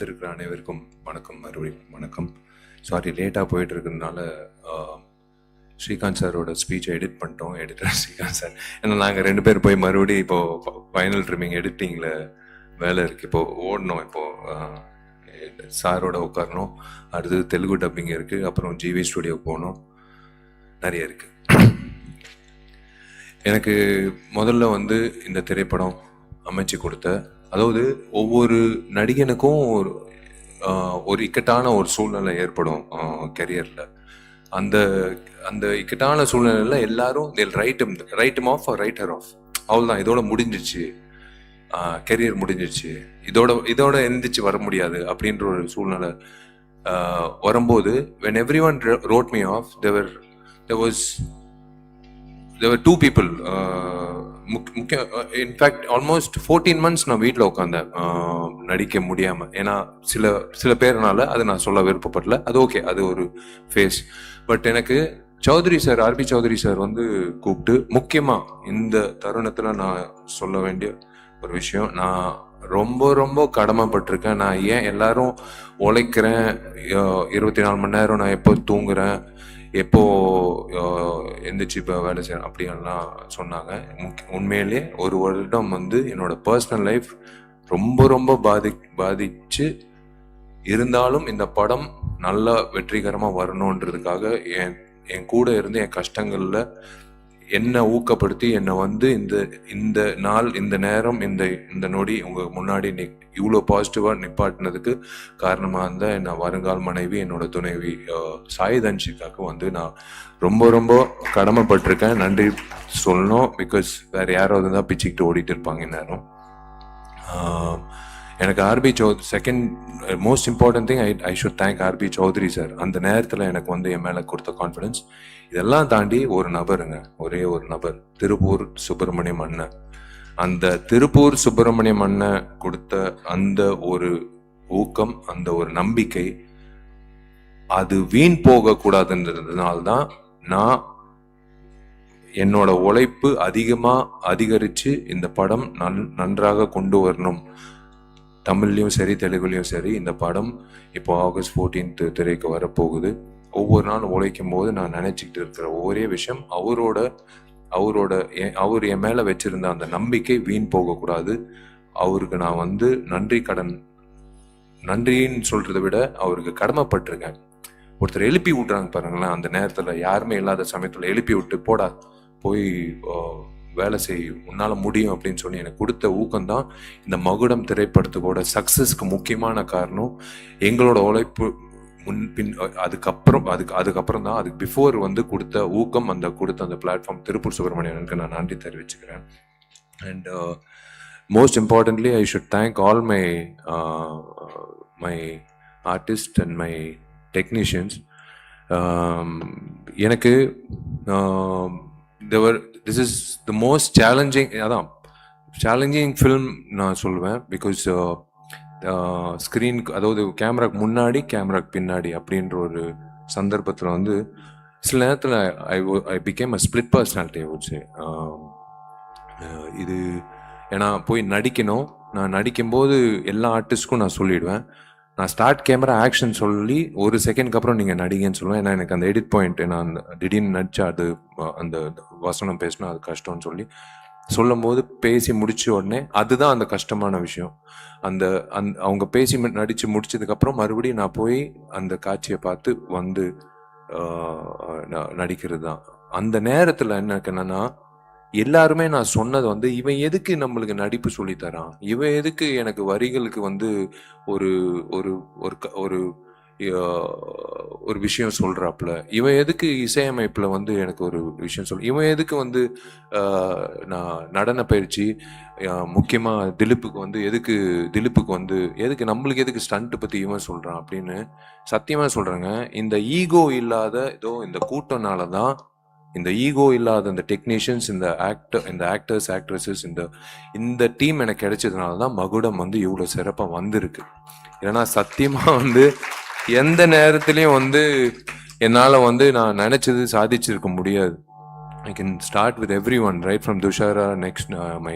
வந்திருக்கிற அனைவருக்கும் வணக்கம், மறுபடியும் வணக்கம். சாரி லேட்டாக போயிட்டு இருக்கிறதுனால ஸ்ரீகாந்த் சாரோட ஸ்பீச்சை எடிட் பண்ணிட்டோம். எடிட்டர் ஸ்ரீகாந்த் சார், ஏன்னா நாங்கள் 2 பேர் போய் மறுபடியும் இப்போது ஃபைனல் ட்ரிமிங் எடிட்டிங்கில் வேலை இருக்குது. இப்போது ஓடணும், இப்போது சாரோட உட்காரணும். அடுத்தது தெலுங்கு டப்பிங் இருக்குது, அப்புறம் ஜிவி ஸ்டுடியோ போகணும், நிறைய இருக்குது. எனக்கு முதல்ல வந்து இந்த திரைப்படம் அமைச்சு கொடுத்த, அதாவது ஒவ்வொரு நடிகனுக்கும் ஒரு இக்கட்டான ஒரு சூழ்நிலை ஏற்படும் கெரியரில். அந்த அந்த இக்கட்டான சூழ்நிலையில் எல்லாரும் ரைட் ஆஃப் ரைட்டர் ஆஃப், அவ்வளோதான், இதோட முடிஞ்சிச்சு, கெரியர் முடிஞ்சிச்சு, இதோட எந்திரிச்சு வர முடியாது அப்படின்ற ஒரு சூழ்நிலை வரும்போது, when everyone wrote me off, there were 2 people. In fact almost 14 months நான் வீட்டில் உட்காந்தேன் நடிக்க முடியாமல். ஏன்னா சில பேர்னால அது நான் சொல்ல விருப்பப்படல. அது ஓகே, அது ஒரு ஃபேஸ். பட் எனக்கு Chowdhury sir, RB Chowdhury sir வந்து கூப்பிட்டு, முக்கியமாக இந்த தருணத்தில் நான் சொல்ல வேண்டிய ஒரு விஷயம், நான் ரொம்ப ரொம்ப கடமைப்பட்டிருக்கேன். நான் ஏன் எல்லாரும் உழைக்கிறேன், 24 மணி நேரம் நான் எப்போ தூங்குறேன், எப்போ எந்திரிச்சு இப்போ வேலை செய்யணும் அப்படின்லாம் சொன்னாங்க. உண்மையிலே ஒரு வருடம் வந்து என்னோட பர்சனல் லைஃப் ரொம்ப ரொம்ப பாதிச்சு இருந்தாலும் இந்த படம் நல்லா வெற்றிகரமாக வரணுன்றதுக்காக என் கூட இருந்து என் கஷ்டங்களில் என்னை ஊக்கப்படுத்தி என்னை வந்து இந்த நாள், இந்த நேரம், இந்த நொடி உங்கள் முன்னாடி இவ்வளோ பாசிட்டிவாக நிப்பாட்டினதுக்கு காரணமாக இருந்தால் என்னை வருங்கால் மனைவி, என்னோட துணைவி சாய் தன்ஷிகாவுக்கு வந்து நான் ரொம்ப ரொம்ப கடமைப்பட்டிருக்கேன். நன்றி சொல்லணும். பிகாஸ் வேறு யாராவது தான் பிச்சுக்கிட்டு ஓடிட்டு இருப்பாங்க இந்நேரம். எனக்கு RB second most important thing, I should thank RB Chowdhury sir. அந்த நேரத்தில் எனக்கு வந்து என் மேலே கொடுத்த கான்ஃபிடன்ஸ். இதெல்லாம் தாண்டி ஒரு நபருங்க, ஒரே ஒரு நபர், திருப்பூர் சுப்பிரமணியம் அண்ணன். அந்த திருப்பூர் சுப்பிரமணியம் அண்ணன் கொடுத்த அந்த ஒரு ஊக்கம், அந்த ஒரு நம்பிக்கை, அது வீண் போகக்கூடாதுன்றதுனால்தான் நான் என்னோட உழைப்பு அதிகரித்து இந்த படம் நன்றாக கொண்டு வரணும். தமிழ்லையும் சரி, தெலுங்குலையும் சரி, இந்த படம் இப்போ August 14th திரைக்கு வரப்போகுது. ஒவ்வொரு நாளும் உழைக்கும் போது நான் நினைச்சிக்கிட்டு இருக்கிற ஒரே விஷயம், அவர் என் மேல வச்சிருந்த அந்த நம்பிக்கை வீண் போகக்கூடாது. அவருக்கு நான் வந்து நன்றின்னு சொல்றதை விட அவருக்கு கடமைப்பட்டிருக்கேன். ஒருத்தர் எழுப்பி விட்டுறாங்க பாருங்களேன், அந்த நேரத்துல யாருமே இல்லாத சமயத்துல எழுப்பி விட்டு, போடா போய் வேலை செய், உன்னால முடியும் அப்படின்னு சொல்லி எனக்கு கொடுத்த ஊக்கம்தான் இந்த மகுடம் திரைப்படத்துக்கோட சக்சஸ்க்கு முக்கியமான காரணம். எங்களோட உழைப்பு முன்பின் அதுக்கப்புறம் தான், அதுக்கு பிஃபோர் வந்து கொடுத்த ஊக்கம், கொடுத்த அந்த பிளாட்ஃபார்ம் திருப்பூர் சுப்பிரமணியனுக்கு நான் நன்றி தெரிவிச்சுக்கிறேன். And most importantly I should thank all my artist and my technicians. எனக்கு this is the most challenging film நான் சொல்லுவேன். பிகாஸ் ஸ்க்ரீனுக்கு, அதாவது கேமராக்கு முன்னாடி கேமராக்கு பின்னாடி அப்படின்ற ஒரு சந்தர்ப்பத்தில் வந்து சில நேரத்தில் I became a split personality வச்சு. இது ஏன்னா போய் நடிக்கணும், நான் நடிக்கும்போது எல்லா ஆர்டிஸ்ட்க்கும் நான் சொல்லிவிடுவேன், நான் ஸ்டார்ட் கேமரா ஆக்ஷன் சொல்லி 1 செகண்ட்க்கு அப்புறம் நீங்கள் நடிகன்னு சொல்லுவேன். ஏன்னா எனக்கு அந்த எடிட் பாயிண்ட், நான் திடீர்னு நடிச்சா அது அந்த வசனம் பேசினா அது கஷ்டம்னு சொல்லும் போது பேசி முடிச்ச உடனே அதுதான் அந்த கஷ்டமான விஷயம். அவங்க பேசி நடிச்சு முடிச்சதுக்கப்புறம் மறுபடியும் நான் போய் அந்த காட்சியை பார்த்து வந்து நடிக்கிறது தான். அந்த நேரத்தில் என்னன்னா, எல்லாருமே நான் சொன்னது வந்து, இவன் எதுக்கு நம்மளுக்கு நடிப்பு சொல்லித்தரான், இவன் எதுக்கு எனக்கு வரிகளுக்கு வந்து ஒரு ஒரு ஒரு ஒரு விஷயம் சொல்றாப்புல, இவன் எதுக்கு இசையமைப்புல வந்து எனக்கு ஒரு விஷயம் இவன் எதுக்கு வந்து நான் நடன பயிற்சி, முக்கியமா திலீப்புக்கு வந்து எதுக்கு நம்மளுக்கு எதுக்கு ஸ்டண்ட் பத்தி இவன் சொல்றான் அப்படின்னு சத்தியமா சொல்றேங்க. இந்த ஈகோ இல்லாத இந்த கூட்டம்னாலதான், இந்த ஈகோ இல்லாத இந்த டெக்னீஷியன்ஸ், இந்த ஆக்டர்ஸ் ஆக்ட்ரஸஸ், இந்த டீம் எனக்கு கிடைச்சதுனால தான் மகுடம் வந்து இவ்வளோ சிறப்பாக வந்திருக்கு. ஏன்னா சத்தியமா வந்து எந்த நேரத்துலையும் வந்து என்னால் வந்து நான் நினைச்சது சாதிச்சிருக்க முடியாது. I can start with every one, right from Dushara, next my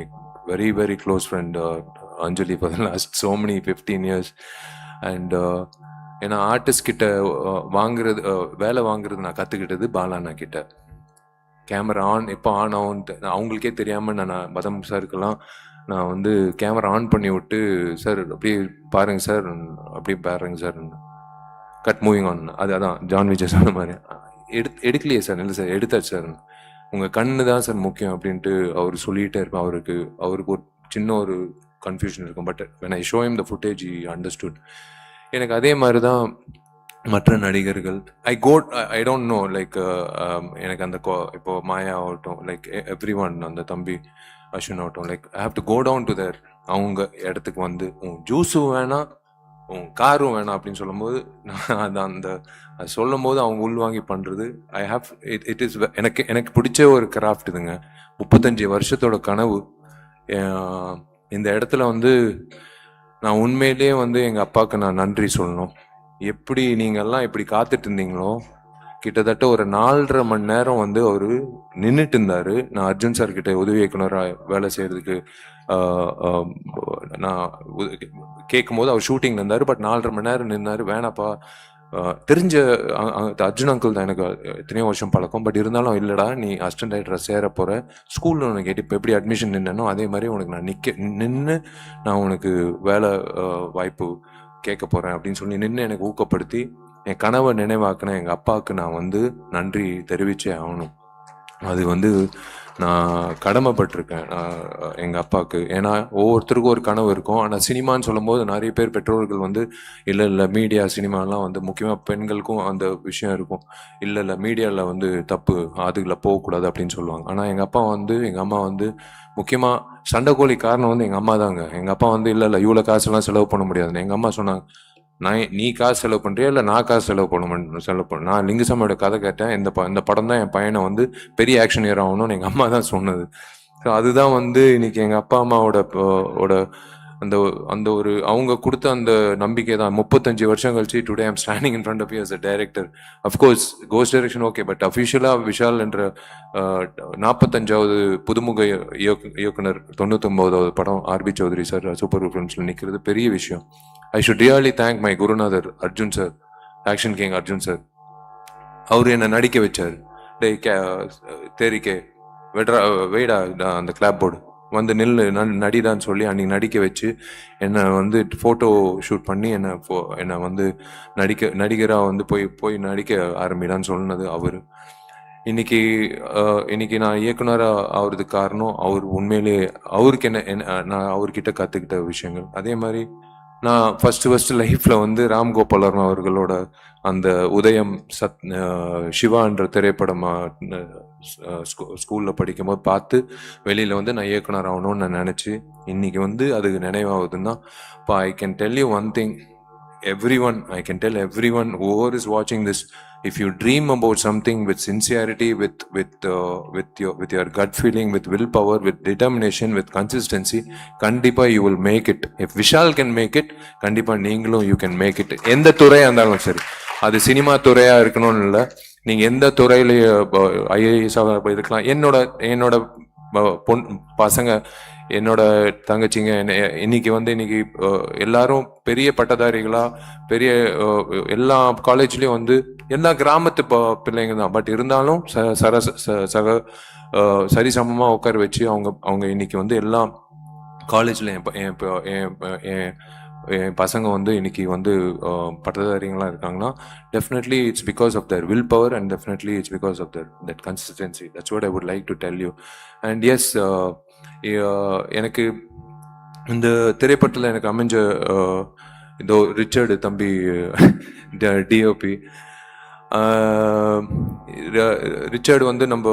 very very close friend Anjali for the last so many 15 years. And ஏன்னா ஆர்டிஸ்ட் கிட்ட வாங்குறது வேலை வாங்குறது நான் கற்றுக்கிட்டது பாலாண்ணா கிட்ட. கேமரா ஆன் எப்போ ஆன் ஆகும்ட்டு அவங்களுக்கே தெரியாமல் நான் மதம் சாருக்கெல்லாம் நான் வந்து கேமரா ஆன் பண்ணி விட்டு, சார் அப்படியே பாருங்க சார், அப்படியே பாருங்க சார், கட் மூவிங் ஆன், அதான் ஜான் விஜய் சொன்ன மாதிரி எடுக்கலையே சார், இல்லை சார் எடுத்தாச்சு சார், உங்கள் கண்ணு தான் சார் முக்கியம் அப்படின்ட்டு அவர் சொல்லிகிட்டே இருப்பேன். அவருக்கு ஒரு சின்ன ஒரு கன்ஃபியூஷன் இருக்கும். But when I show him the footage he understood. எனக்கு அதே மாதிரி தான் மற்ற நடிகர்கள். ஐ டோன்ட் நோ லைக் எனக்கு அந்த இப்போ மாயா ஆகட்டும், லைக் எவ்ரி ஒன், அந்த தம்பி அஸ்வின் ஆகட்டும், like I have to go down to there அவங்க இடத்துக்கு வந்து உன் ஜூஸும் வேணாம் உன் காரும் வேணாம் அப்படின்னு சொல்லும்போது நான் அந்த சொல்லும் போது அவங்க உள்வாங்கி பண்ணுறது ஐ ஹாவ் இட் இஸ் எனக்கு பிடிச்ச ஒரு கிராஃப்ட் இதுங்க. 35 வருஷத்தோட கனவு. இந்த இடத்துல வந்து நான் உண்மையிலேயே வந்து எங்கள் அப்பாவுக்கு நான் நன்றி சொல்லணும். எப்படி நீங்கள்லாம் எப்படி காத்துட்டு இருந்தீங்களோ, கிட்டத்தட்ட ஒரு 4.5 மணி நேரம் வந்து அவர் நின்றுட்டு இருந்தார். நான் அர்ஜுன் சார் கிட்ட உதவி இயக்குனராக வேலை செய்கிறதுக்கு நான் கேட்கும் போது அவர் ஷூட்டிங் இருந்தார். பட் 4.5 மணி நேரம் நின்னார். வேணாப்பா, தெரிஞ்ச அர்ஜுன் அங்கிள் தான், எனக்கு எத்தனையோ வருஷம் பழக்கம். பட் இருந்தாலும் இல்லைடா, நீ அசிஸ்டன்ட் டைரக்டராக சேர போகிற, ஸ்கூலில் உனக்கு இப்போ எப்படி அட்மிஷன் நின்னனோ அதே மாதிரி உனக்கு நான் நின்று நான் உனக்கு வேலை வாய்ப்பு கேட்க போகிறேன் அப்படின்னு சொல்லி நின்று எனக்கு ஊக்கப்படுத்தி என் கனவை நினைவாக்கின எங்கள் அப்பாவுக்கு நான் வந்து நன்றி தெரிவித்தே ஆகணும். அது வந்து நான் கடமைப்பட்டிருக்கேன் எங்கள் அப்பாவுக்கு. ஏன்னா ஒவ்வொருத்தருக்கும் ஒரு கனவு இருக்கும். ஆனால் சினிமான்னு சொல்லும் போது நிறைய பேர் பெற்றோர்கள் வந்து இல்லை மீடியா சினிமாலாம் வந்து முக்கியமாக பெண்களுக்கும் அந்த விஷயம் இருக்கும். இல்லை மீடியாவில் வந்து தப்பு, அதுக்குள்ள போகக்கூடாது அப்படின்னு சொல்லுவாங்க. ஆனால் எங்கள் அம்மா வந்து முக்கியமாக சண்டைக்கோழி காரணம் வந்து எங்கள் அம்மா தாங்க. எங்கள் அப்பா வந்து இல்லை இவ்வளோ காசுலாம் செலவு பண்ண முடியாதுன்னு. எங்கள் அம்மா சொன்னாங்க, நீ காசு செலவு பண்ணுறியா இல்லை நான் காசு செலவு பண்ண. நான் லிங்குசாமியோட கதை கேட்டேன். இந்த படம் தான் என் பையனை வந்து பெரிய ஆக்ஷன் ஹீரோ ஆகணும்னு எங்கள் அம்மா தான் சொன்னது. ஸோ அதுதான் வந்து இன்னைக்கு எங்கள் அப்பா அம்மாவோட அந்த அந்த ஒரு அவங்க கொடுத்த அந்த நம்பிக்கை தான் 35 வருஷம் கழிச்சு today I'm standing in front of you as a director. Of course ghost direction okay, but அஃபிஷியலாக விஷால் என்ற 45வது புதுமுக இயக்குனர் 99வது படம் ஆர்பி சௌத்ரி சார் சூப்பர் ஃபிலிம்ஸில் நிற்கிறது பெரிய விஷயம். I should really thank my குருநாதர் Arjun sir, action king Arjun sir. அவர் என்னை நடிக்க வச்சார். தேரிக்கே வெய்டா அந்த கிளாப் போர்டு வந்து நடிதான்னு சொல்லி அன்றைக்கி நடிக்க வச்சு என்னை வந்து ஃபோட்டோ ஷூட் பண்ணி என்னை வந்து நடிகராக வந்து போய் நடிக்க ஆரம்பிடான்னு சொன்னது அவர். இன்னைக்கு நான் இயக்குனராக ஆகிறதுக்கு காரணம் அவர். உண்மையிலே அவருக்கு நான் அவர்கிட்ட கற்றுக்கிட்ட விஷயங்கள். அதே மாதிரி நான் ஃபர்ஸ்ட் லைஃப்பில் வந்து ராம்கோபால் வர்மா அவர்களோட அந்த உதயம் சிவான்ற திரைப்படம் ஸ்கூலில் படிக்கும் போது பார்த்து வெளியில் வந்து நான் இயக்குனர் ஆகணும்னு நான் நினச்சி இன்னைக்கு வந்து அதுக்கு நினைவாகுதுன்னா, இப்போ I can tell you one thing, I can tell everyone whoever is watching this, if you dream about something with sincerity, with your gut feeling, with willpower, with determination, with consistency, kandipa you will make it. If Vishal can make it, kandipa neengalum you can make it. எந்த துறையா இருந்தாலும் சரி, அது cinema துறையா இருக்கணும்னு இல்லை, நீங்க எந்த துறையில IAS இருக்கலாம். என்னோட பசங்க, என்னோட தங்கச்சிங்க இன்னைக்கு எல்லாரும் பெரிய பட்டதாரிகளா, பெரிய எல்லா காலேஜ்லயும் வந்து எல்லா கிராமத்து பிள்ளைங்க தான். பட் இருந்தாலும் சரிசமமா உட்கார வச்சு அவங்க இன்னைக்கு வந்து எல்லா காலேஜ்ல என் பசங்க வந்து இன்னைக்கு வந்து பட்டதாரிகளாக இருக்காங்கன்னா definitely it's because of their willpower and definitely it's because of that consistency. That's what I would like to tell you. And yes, எனக்கு இந்த திரைப்படத்தில் எனக்கு அமைஞ்ச இதோ ரிச்சர்டு தம்பி டிஓபி ரிச்சர்டு வந்து நம்ம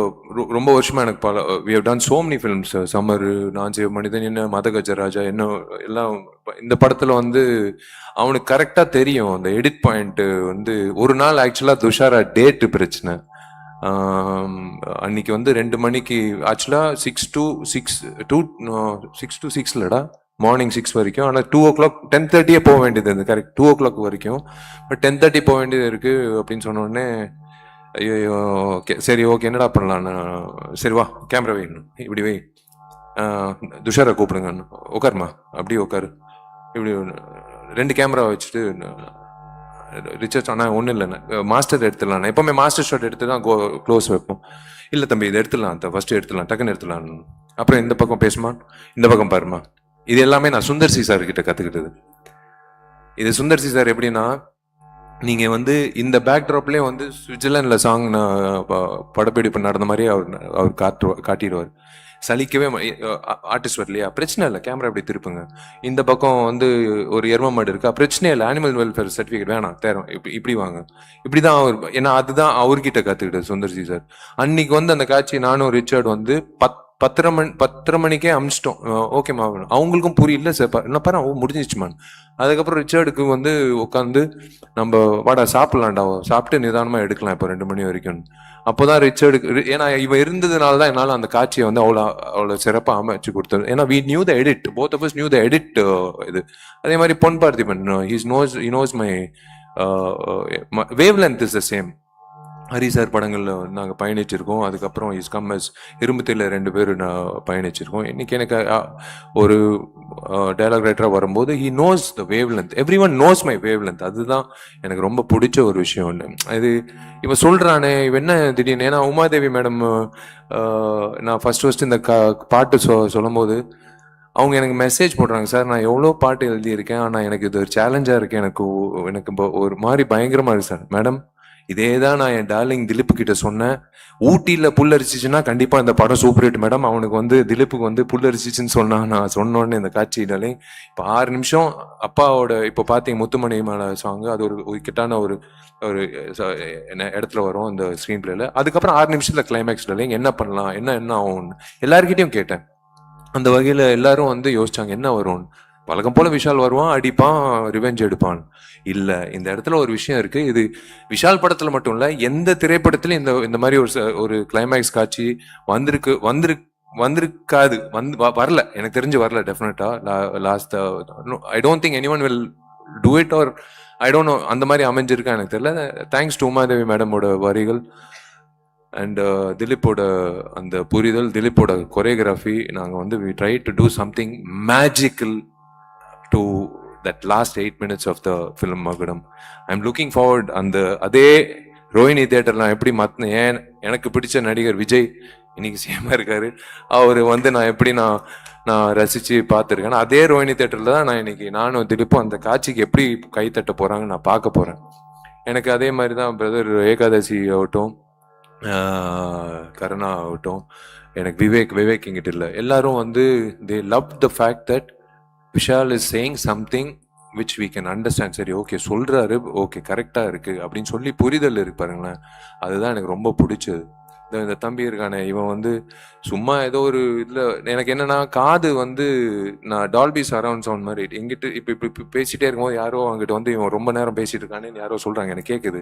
ரொம்ப வருஷமாக எனக்கு we have done so many films, summer, நான் செய்வ மனிதன், என்ன மதகஜராஜா, என்ன எல்லாம். இந்த படத்தில் வந்து அவனுக்கு கரெக்டாக தெரியும் அந்த எடிட் பாயிண்ட்டு வந்து. ஒரு நாள் ஆக்சுவலாக துஷாரா டேட்டு பிரச்சனை. அன்னைக்கு வந்து 2 மணிக்கு ஆக்சுவலாக 6 to 6 இல்லடா, மார்னிங் 6 வரைக்கும். ஆனால் 2 o'clock 10:30 போக வேண்டியது இருந்து, கரெக்ட் 2 o'clock வரைக்கும். பட் 10:30 போக வேண்டியது இருக்குது அப்படின்னு சொன்னோடனே, ஐயோ ஓகே சரி ஓகே என்னடா பண்ணலான்னு, சரி வா கேமரா வைக்கணும், இப்படி வை, துஷாரை கூப்பிடுங்க, உட்காருமா அப்படியே உட்காரு, இப்படி 2 கேமரா வச்சுட்டு ரிச்சர்ஸ் ஆனால் ஒன்றும் இல்லைண்ணே மாஸ்டர் எடுத்துடலாம். எப்போவுமே மாஸ்டர் ஷாட் எடுத்து தான் க்ளோஸ் வைப்போம். இல்லை தம்பி இதை எடுத்துடலாம், ஃபர்ஸ்ட் எடுத்துடலாம், டக்குன்னு எடுத்துடலாம். அப்புறம் இந்த பக்கம் பேசுமா, இந்த பக்கம் பாருமா. இது எல்லாமே நான் சுந்தர் சி சார் கிட்ட கற்றுக்கிட்டது. இது சுந்தர் சி சார் எப்படின்னா, நீங்கள் வந்து இந்த பேக்ட்ராப்லேயே வந்து சுவிட்சர்லாண்டில் சாங் படப்பிடிப்பு நடந்த மாதிரி அவர் காட்டிடுவார். சலிக்கவே ஆர்டிஸ்ட் வரலையா, பிரச்சனை இல்லை, கேமரா இப்படி திருப்புங்க. இந்த பக்கம் வந்து ஒரு எரும மாடு இருக்கா, பிரச்சனை இல்லை, அனிமல் வெல்ஃபேர் சர்டிஃபிகேட் வேணாம் தேரும், இப்படி வாங்க. இப்படிதான் அவர், ஏன்னா அதுதான் அவர்கிட்ட கத்துக்கிட்டது சுந்தர்சி சார். அன்னைக்கு வந்து அந்த காட்சி நானும் ரிச்சர்ட் வந்து 10:30 மணிக்கே அமிச்சிட்டோம். ஓகேம்மா, அவங்களுக்கும் புரியல சார், என்ன பாரு முடிஞ்சிச்சுமான். அதுக்கப்புறம் ரிச்சர்டுக்கு வந்து உட்காந்து நம்ம வாடா சாப்பிடலாம்டா, சாப்பிட்டு நிதானமாக எடுக்கலாம் இப்போ 2 மணி வரைக்கும். அப்போதான் ரிச்சர்டுக்கு, ஏன்னா இவன் இருந்ததுனால தான் என்னால் அந்த காட்சியை வந்து அவ்வளோ சிறப்பாக அமைச்சு கொடுத்தது. ஏன்னா we knew the edit, both of us knew the edit. இது அதே மாதிரி Pon Parthiban, he knows my wavelength is the same. Hari sir படங்களில் நாங்கள் பயணிச்சிருக்கோம். அதுக்கப்புறம் இஸ் கம் அஸ் இரும்புத்தில 2 பேர் நான் பயணிச்சிருக்கோம். இன்னைக்கு எனக்கு ஒரு டைலாக் ரைட்டராக வரும்போது he knows the wave length, every one knows my wave length. அதுதான் எனக்கு ரொம்ப பிடிச்ச ஒரு விஷயம் ஒன்று. இது இவன் சொல்கிறானே, இவன் என்ன திடீர்னு, ஏன்னா உமாதேவி மேடம் நான் ஃபர்ஸ்ட் இந்த பாட்டு சொல்லும் போது அவங்க எனக்கு மெசேஜ் போடுறாங்க, சார் நான் எவ்வளோ பாட்டு எழுதியிருக்கேன், ஆனால் எனக்கு இது ஒரு சேலஞ்சாக இருக்குது, எனக்கு ஒரு மாதிரி பயங்கரமாக இருக்குது சார். மேடம், இதே தான் நான் என் டார்லிங் திலீப் கிட்ட சொன்னேன். ஊட்டியில் புல்லரிச்சிச்சுன்னா கண்டிப்பாக இந்த படம் சூப்பர் ஹிட் மேடம். அவனுக்கு வந்து திலீப்புக்கு வந்து புல்லரிச்சிச்சுன்னு நான் சொன்னோன்னு இந்த காட்சி டார்லிங் இப்போ 6 நிமிஷம் அப்பாவோட, இப்போ பார்த்தீங்க முத்துமணி மேலே சாங், அது ஒரு கிட்டான ஒரு இடத்துல வரும் இந்த ஸ்க்ரீன் பிளேல. அதுக்கப்புறம் 6 நிமிஷத்துல கிளைமேக்ஸ் டார்லிங் என்ன பண்ணலாம், என்ன ஆகும் எல்லாருக்கிட்டையும் கேட்டேன். அந்த வகையில் எல்லாரும் வந்து யோசிச்சாங்க என்ன வரும்னு. வழக்கம் போல விஷால் வருவான், அடிப்பான், ரிவெஞ்ச் எடுப்பான். இல்லை, இந்த இடத்துல ஒரு விஷயம் இருக்கு. இது விஷால் படத்துல மட்டும் இல்லை, எந்த திரைப்படத்துல இந்த மாதிரி ஒரு கிளைமேக்ஸ் காட்சி வந்திருக்காது, வரல, எனக்கு தெரிஞ்சு வரல. டெஃபினட்டா last I don't think anyone will do it, or I don't know அந்த மாதிரி அமைஞ்சிருக்கா எனக்கு தெரியல. தேங்க்ஸ் டு உமாதேவி மேடமோட வரிகள் அண்ட் திலீப்போட அந்த புரிதல், திலீப்போட கொரியோகிராஃபி. நாங்கள் வந்து we try to do something magical to that last 8 minutes of the film Magadam. I'm looking forward. அதே ரோஹிணி தியேட்டர்லாம் எப்படி ஏன் எனக்கு பிடிச்ச நடிகர் விஜய் இன்னைக்கு சேமா இருக்காரு, அவர் வந்து நான் எப்படி நான் ரசிச்சு பார்த்துருக்கேன். அதே ரோஹிணி தியேட்டர்ல தான் நான் இன்னைக்கு நானும் திலீப்பும் அந்த காட்சிக்கு எப்படி கை தட்ட போறாங்க நான் பார்க்க போறேன். எனக்கு அதே மாதிரி தான் பிரதர் ஏகாதசி ஆகட்டும், கருணா ஆகட்டும், எனக்கு விவேக் இங்கிட்ட இல்லை, எல்லாரும் வந்து they loved the fact that Vishal is saying something which we can understand. சரி, ஓகே சொல்றாரு, ஓகே கரெக்டா இருக்கு அப்படின்னு சொல்லி புரிதல் இருக்கு பாருங்களேன். அதுதான் எனக்கு ரொம்ப பிடிச்சது. இந்த தம்பி இருக்கானே, இவன் வந்து சும்மா ஏதோ ஒரு இதில் எனக்கு என்னன்னா, காது வந்து நான் டால்பி சரவுண்ட் சவுண்ட் மாதிரி எங்கிட்ட இப்போ பேசிட்டே இருக்கும்போது யாரோ அங்கிட்ட வந்து இவன் ரொம்ப நேரம் பேசிட்டு இருக்கானேன்னு யாரோ சொல்றாங்க, எனக்கு கேட்குது.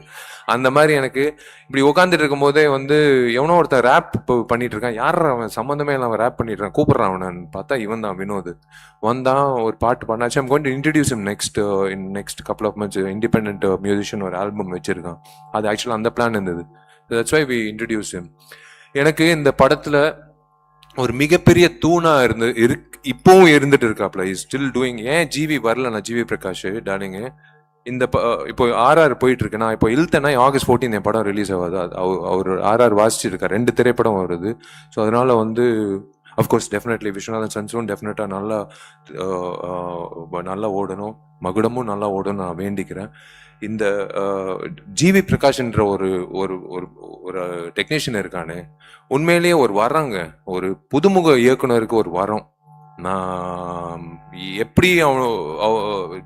அந்த மாதிரி எனக்கு இப்படி உட்காந்துட்டு இருக்கும் போதே வந்து எவனோ ஒருத்தன் ரேப் பண்ணிட்டு இருக்கான், யார் அவன் சம்மந்தமே இல்லாமல் ரேப் பண்ணிட்டு இருக்கான், கூப்பிட்றான் அவனு பார்த்தா இவன் தான் வினோத் வந்தான், ஒரு பாட்டு பண்ணாச்சு. I'm going to introduce him next couple of months. Independent musician ஒரு ஆல்பம் வச்சிருக்கான். அது ஆக்சுவலாக அந்த பிளான் இருந்தது. That's why we introduced him. எனக்கு இந்த படத்துல ஒரு மிகப்பெரிய தூணா இப்பவும் இருந்துட்டு இருக்காப்ல, இஸ் ஸ்டில் டூயிங். ஏன் ஜிவி வரல, நான் ஜிவி பிரகாஷ் டார்லிங்கு இந்த இப்போ RR போயிட்டு இருக்கு. நான் இப்போ இழுத்தேன்னா August 14 என் படம் ரிலீஸ் ஆகாது. அவர் RR வாசிச்சு இருக்கார், 2 திரைப்படம் வருது. ஸோ அதனால வந்து அஃப்கோர்ஸ் டெஃபினெட்லி விஸ்வநாதன் சன்ஸும் டெஃபினட்டாக நல்லா ஓடணும், மகுடமும் நல்லா ஓடணும் நான் வேண்டிக்கிறேன். இந்த ஜிவி பிரகாஷ்ன்ற ஒரு ஒரு டெக்னீஷியன் இருக்கானே, உண்மையிலேயே ஒரு வரங்க, ஒரு புதுமுக இயக்குனருக்கு ஒரு வரம். நான் எப்படி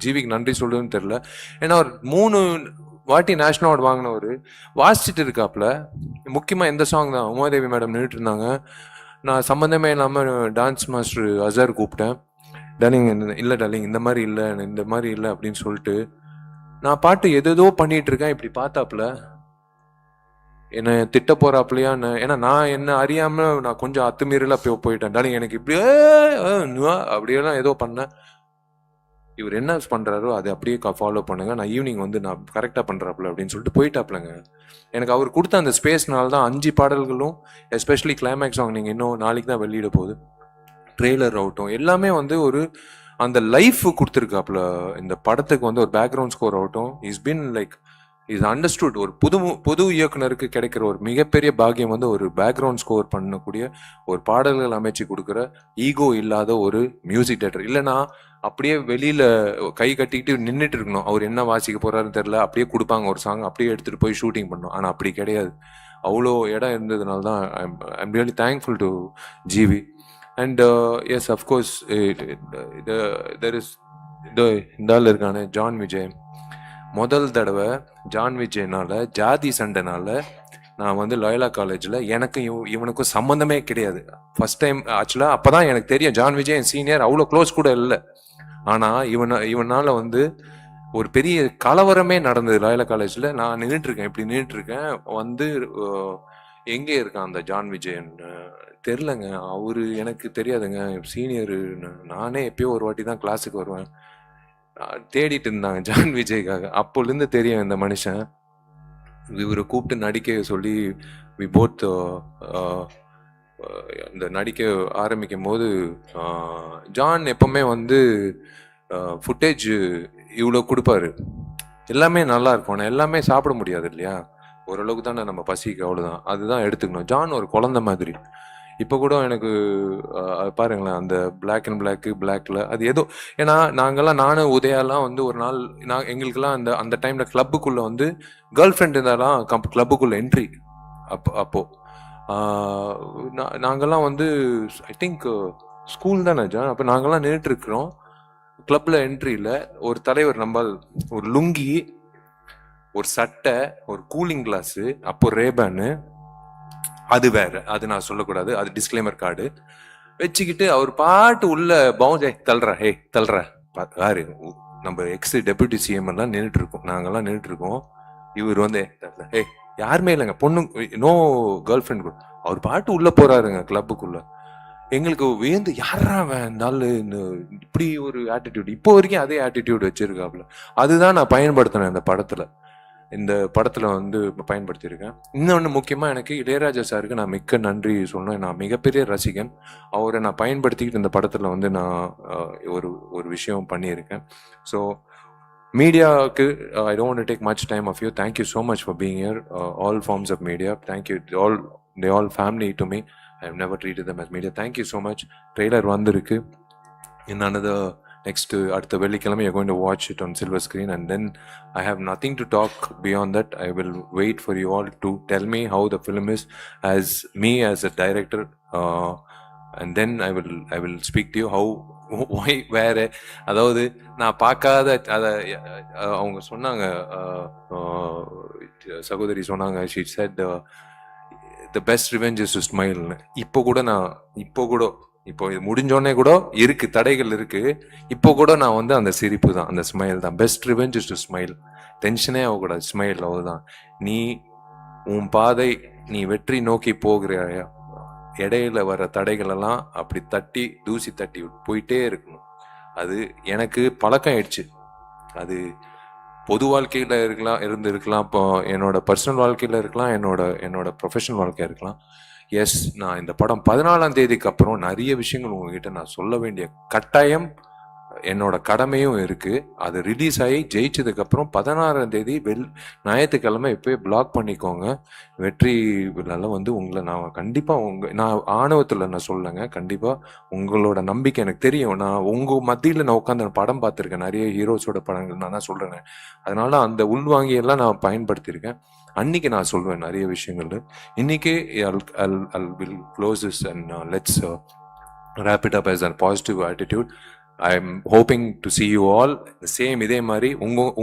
ஜிவிக்கு நன்றி சொல்றதுன்னு தெரியல. ஏன்னா ஒரு 3 வாட்டி நேஷனல் அவார்டு வாங்கினவர் வாசிச்சுட்டு இருக்காப்புல. முக்கியமாக எந்த சாங் தான் உமாதேவி மேடம் நின்றுட்டு இருந்தாங்க, நான் சம்மந்தமே இல்லாமல் டான்ஸ் மாஸ்டர் அசார் கூப்பிட்டேன். டார்லிங் இல்லை டார்லிங் இந்த மாதிரி இல்லை அப்படின்னு சொல்லிட்டு நான் பாட்டு எதோ பண்ணிட்டு இருக்கேன். இப்படி பார்த்தாப்புல என்னை திட்ட போறாப்புலையா, ஏன்னா நான் என்ன அறியாம நான் கொஞ்சம் அத்துமீறல போயிட்டேன். டார்லிங் எனக்கு இப்படியே அப்படியெல்லாம் ஏதோ பண்ணேன். இவர் என்ன பண்றாரோ அதை அப்படியே ஃபாலோ பண்ணுங்க, நான் ஈவினிங் வந்து நான் கரெக்டா பண்றாப்புல அப்படின்னு சொல்லிட்டு போயிட்டாப்புலங்க. எனக்கு அவர் கொடுத்த அந்த ஸ்பேஸ்னால தான் 5 பாடல்களும், எஸ்பெஷலி கிளைமேக்ஸ் சாங், நீங்க இன்னும் நாளைக்கு தான் வெளியிட போகுது, ட்ரெய்லர் ஆகட்டும், எல்லாமே வந்து ஒரு அந்த லைஃப் கொடுத்துருக்காப்புல இந்த படத்துக்கு வந்து ஒரு பேக்ரவுண்ட் ஸ்கோர் ஆகட்டும். Is been like is understood. ஒரு புது இயக்குனருக்கு கிடைக்கிற ஒரு மிகப்பெரிய பாக்கியம் வந்து ஒரு பேக்ரவுண்ட் ஸ்கோர் பண்ணக்கூடிய ஒரு பாடல்கள் அமைச்சு கொடுக்குற ஈகோ இல்லாத ஒரு மியூசிக் டைரக்டர். இல்லைன்னா அப்படியே வெளியில கை கட்டிக்கிட்டு நின்றுட்டு இருக்கணும். அவர் என்ன வாசிக்க போறாருன்னு தெரியல, அப்படியே கொடுப்பாங்க ஒரு சாங், அப்படியே எடுத்துட்டு போய் ஷூட்டிங் பண்ணோம். ஆனால் அப்படி கிடையாது. அவ்வளோ இடம் இருந்ததுனால தான் I'm really thankful to GV. And yes of course there is இந்த ஆள் இருக்கானே ஜான் விஜய். முதல் தடவை ஜான் விஜய்னால ஜாதி சண்டைனால நான் வந்து லயோலா காலேஜில் எனக்கும் இவனுக்கும் சம்மந்தமே கிடையாது. ஃபர்ஸ்ட் டைம் ஆக்சுவலாக அப்போ தான் எனக்கு தெரியும் ஜான் விஜய் என் சீனியர், அவ்வளோ க்ளோஸ் கூட இல்லை. ஆனால் இவனால் வந்து ஒரு பெரிய கலவரமே நடந்தது லயோலா காலேஜில். நான் நின்றுட்டுருக்கேன், இப்படி நின்றுட்டுருக்கேன். வந்து எங்கே இருக்கான் அந்த ஜான் விஜயன் தெரிலங்க, அவரு எனக்கு தெரியாதுங்க, சீனியரு. நானே எப்பயோ ஒரு வாட்டி தான் கிளாஸுக்கு வருவேன். தேடிட்டு இருந்தாங்க ஜான் விஜய்க்காக. அப்போலேருந்து தெரியும் இந்த மனுஷன். இவரை கூப்பிட்டு நடிக்க சொல்லி வி போத் இந்த நடிக்க ஆரம்பிக்கும் போது ஜான் எப்பவுமே வந்து ஃபுட்டேஜ் இவ்வளோ கொடுப்பாரு, எல்லாமே நல்லா இருக்கும். ஆனால் எல்லாமே சாப்பிட முடியாது இல்லையா, ஓரளவுக்கு தானே நம்ம பசிக்கு, அவ்வளோதான். அதுதான் எடுத்துக்கணும். ஜான் ஒரு குழந்தை மாதிரி. இப்போ கூட எனக்கு பாருங்களேன் அந்த பிளாக்ல அது ஏதோ, ஏன்னா நாங்கெல்லாம் நானும் உதயாலாம் வந்து ஒரு நாள் எங்களுக்கெல்லாம் அந்த டைம்ல கிளப்புக்குள்ள வந்து கேர்ள் ஃப்ரெண்ட் இருந்தாலாம் கிளப்புக்குள்ள என்ட்ரி. அப்போ நாங்கெல்லாம் வந்து ஐ திங்க் ஸ்கூல் தானே ஜான். அப்போ நாங்கெல்லாம் நின்றுட்டு இருக்கிறோம் கிளப்ல. என்ட்ரியில ஒரு தலைவர் நம்பால் ஒரு லுங்கி, ஒரு சட்டை, ஒரு கூலிங் கிளாஸு, அப்போ ரேபேனு, அது வேற, அது நான் சொல்லக்கூடாது, அது டிஸ்க்ளைமர் கார்டு வச்சுக்கிட்டு அவர் பாட்டு உள்ள பவுன்ஸ் தள்ளுற யாரு நம்ம எக்ஸ் டெபுட்டி சிஎம் எல்லாம் நின்றுட்டு இருக்கோம். நாங்கெல்லாம் நின்றுட்டு இருக்கோம். இவர் வந்து யாருமே இல்லைங்க, பொண்ணு, நோ கேர்ள் ஃப்ரெண்ட் கூட. அவர் பாட்டு உள்ள போறாருங்க கிளப்புக்குள்ள. எங்களுக்கு வியந்து யாரா வேண்டாலும் இப்படி ஒரு ஆட்டிடியூட், இப்போ வரைக்கும் அதே ஆட்டிடியூட் வச்சிருக்காப்புல. அதுதான் நான் பயன்படுத்தினேன் இந்த படத்துல வந்து பயன்படுத்தியிருக்கேன். இன்னொன்று முக்கியமா எனக்கு இளையராஜா சாருக்கு நான் மிக்க நன்றி சொல்லணும். நான் மிகப்பெரிய ரசிகன். அவரை நான் பயன்படுத்திக்கிட்டு இந்த படத்துல வந்து நான் ஒரு விஷயம் பண்ணியிருக்கேன். ஸோ மீடியாவுக்கு I don't want to take much time of you. Thank you so much for being here, all forms of media. Thank you, they all family to me. I have never treated them as media. Thank you so much. Trailer வந்திருக்கு. In another next அடுத்த வெள்ளிக்கிழமை you're going to watch it on silver screen, and then I have nothing to talk beyond that. I will wait for you all to tell me how the film is as me as a director, and then I will speak to you how why where. அதாவது நான் பார்க்காத அதை அவங்க சொன்னாங்க, சகோதரி சொன்னாங்க, she said the best revenge is to smile. இப்போ இது முடிஞ்சோடனே கூட இருக்கு, தடைகள் இருக்கு. இப்போ கூட நான் வந்து அந்த சிரிப்பு தான், அந்த ஸ்மைல் தான். Best revenge is to smile. டென்ஷனே ஆகக்கூடாது, ஸ்மைல், அவ்வளோதான். நீ உன் பாதை, நீ வெற்றி நோக்கி போகிற இடையில வர தடைகளெல்லாம் அப்படி தட்டி தூசி தட்டி போயிட்டே இருக்கணும். அது எனக்கு பழக்கம் ஆயிடுச்சு. அது பொது வாழ்க்கையில் இருக்கலாம், இப்போ என்னோட பர்சனல் வாழ்க்கையில் இருக்கலாம், என்னோட ப்ரொஃபஷனல் வாழ்க்கையாக இருக்கலாம். எஸ், நான் இந்த படம் 14ஆம் தேதிக்கு அப்புறம் நிறைய விஷயங்கள் உங்ககிட்ட நான் சொல்ல வேண்டிய கட்டாயம், என்னோட கடமையும் இருக்கு. அது ரிலீஸ் ஆகி ஜெயிச்சதுக்கு அப்புறம் 16ஆம் தேதி ஞாயிற்றுக்கிழமை இப்போயே பிளாக் பண்ணிக்கோங்க. வெற்றி விழால வந்து உங்களை நான் கண்டிப்பாக நான் ஆணவத்தில் நான் சொல்லலைங்க, கண்டிப்பாக உங்களோட நம்பிக்கை எனக்கு தெரியும். நான் உங்கள் மத்தியில் நான் உட்காந்து படம் பார்த்துருக்கேன், நிறைய ஹீரோஸோட படங்கள் நான் தான் சொல்கிறேன். அதனால அந்த உள்வாங்கியெல்லாம் நான் பயன்படுத்தியிருக்கேன். அன்னைக்கு நான் சொல்வேன் நிறைய விஷயங்கள். இன்னைக்கு I'll will close this and let's wrap it up as a positive attitude. I'm hoping to see you all the same. இதே மாதிரி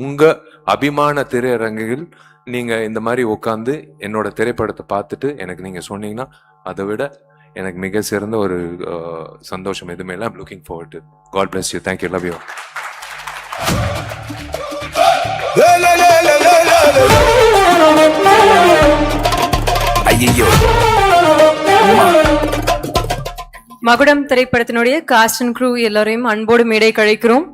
உங்க அபிமான திரையரங்குகள் நீங்க இந்த மாதிரி உட்காந்து என்னோட திரைப்படத்தை பார்த்துட்டு எனக்கு நீங்க சொன்னீங்கன்னா அதை விட எனக்கு மிக சிறந்த ஒரு சந்தோஷம் எதுவுமே இல்லை. I'm looking forward to it. God bless you. Thank you. Love you. மகுடம் திரைப்படத்தினுடைய காஸ்ட் அண்ட் க்ரூ எல்லாரையும் அன்போடு மேடை கழிக்கிறோம்.